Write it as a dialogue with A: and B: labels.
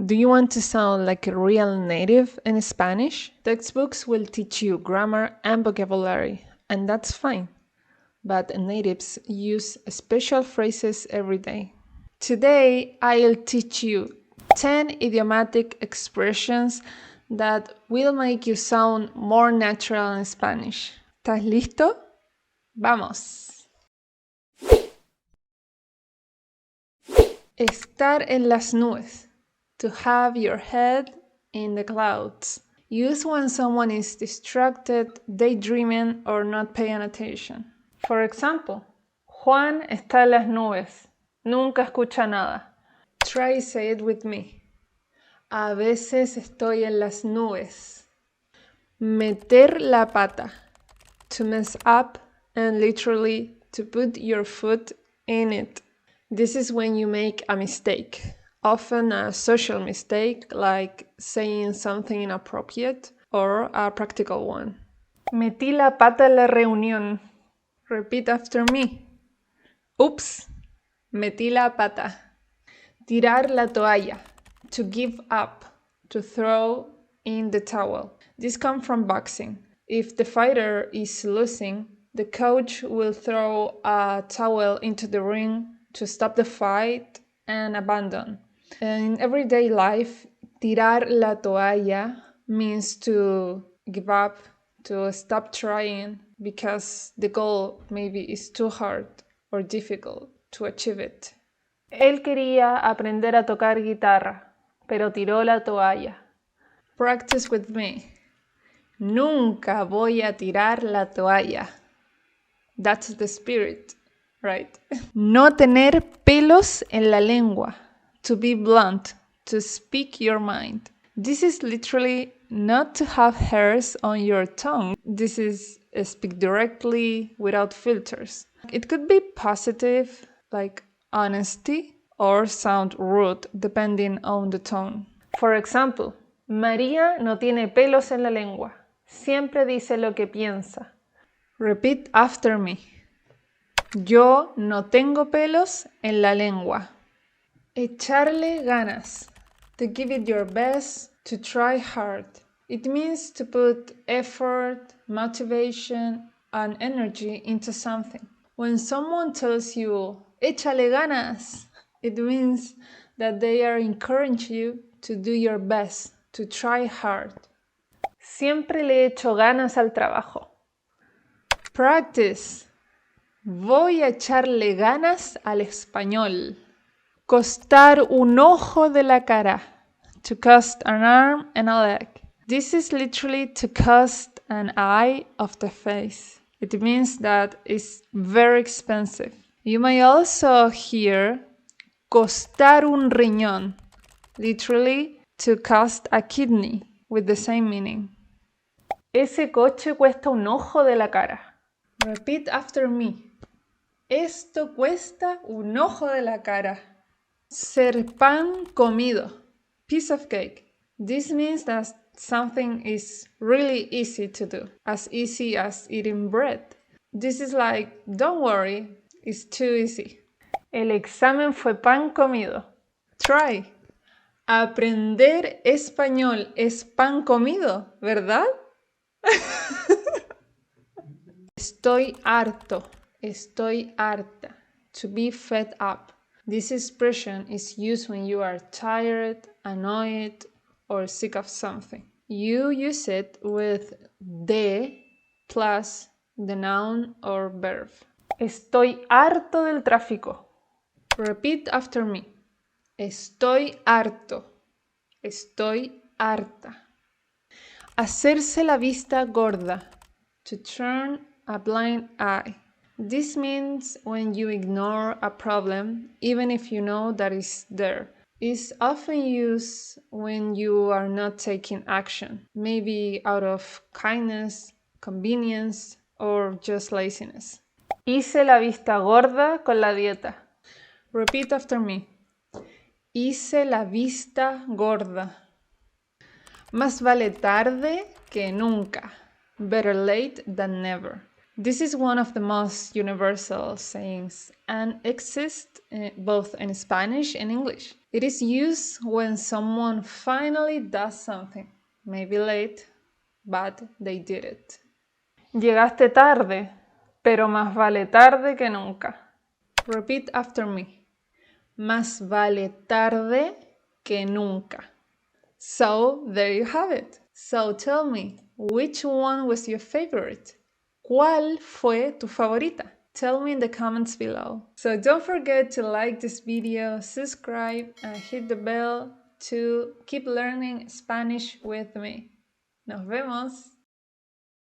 A: Do you want to sound like a real native in Spanish? Textbooks will teach you grammar and vocabulary, and that's fine. But natives use special phrases every day. Today, I'll teach you 10 idiomatic expressions that will make you sound more natural in Spanish. ¿Estás listo? ¡Vamos! Estar en las nubes. To have your head in the clouds. Use when someone is distracted, daydreaming, or not paying attention. For example, Juan está en las nubes. Nunca escucha nada. Try say it with me. A veces estoy en las nubes. Meter la pata. To mess up and literally to put your foot in it. This is when you make a mistake. Often a social mistake, like saying something inappropriate, or a practical one. Metí la pata en la reunión. Repeat after me. Oops, metí la pata. Tirar la toalla. To give up, to throw in the towel. This comes from boxing. If the fighter is losing, the coach will throw a towel into the ring to stop the fight and abandon. In everyday life, tirar la toalla means to give up, to stop trying because the goal maybe is too hard or difficult to achieve it. Él quería aprender a tocar guitarra, pero tiró la toalla. Practice with me. Nunca voy a tirar la toalla. That's the spirit, right? No tener pelos en la lengua. To be blunt, to speak your mind. This is literally not to have hairs on your tongue. This is speak directly without filters. It could be positive, like honesty, or sound rude, depending on the tone. For example, María no tiene pelos en la lengua. Siempre dice lo que piensa. Repeat after me. Yo no tengo pelos en la lengua. Echarle ganas. To give it your best, to try hard. It means to put effort, motivation, and energy into something. When someone tells you, Echarle ganas, it means that they are encouraging you to do your best, to try hard. Siempre le echo ganas al trabajo. Practice. Voy a echarle ganas al español. Costar un ojo de la cara. To cost an arm and a leg. This is literally to cost an eye of the face. It means that it's very expensive. You may also hear costar un riñón. Literally to cost a kidney with the same meaning. Ese coche cuesta un ojo de la cara. Repeat after me. Esto cuesta un ojo de la cara. Ser pan comido. Piece of cake. This means that something is really easy to do. As easy as eating bread. This is like, don't worry, it's too easy. El examen fue pan comido. Try. Aprender español es pan comido, ¿verdad? Estoy harto. Estoy harta. To be fed up. This expression is used when you are tired, annoyed, or sick of something. You use it with de plus the noun or verb. Estoy harto del tráfico. Repeat after me. Estoy harto. Estoy harta. Hacerse la vista gorda. To turn a blind eye. This means when you ignore a problem, even if you know that it's there. It's often used when you are not taking action, maybe out of kindness, convenience, or just laziness. Hice la vista gorda con la dieta. Repeat after me. Hice la vista gorda. Más vale tarde que nunca. Better late than never. This is one of the most universal sayings and exists both in Spanish and English. It is used when someone finally does something, maybe late, but they did it. Llegaste tarde, pero más vale tarde que nunca. Repeat after me. Más vale tarde que nunca. So, there you have it. So, tell me, which one was your favorite? ¿Cuál fue tu favorita? Tell me in the comments below. So don't forget to like this video, subscribe, and hit the bell to keep learning Spanish with me. Nos vemos!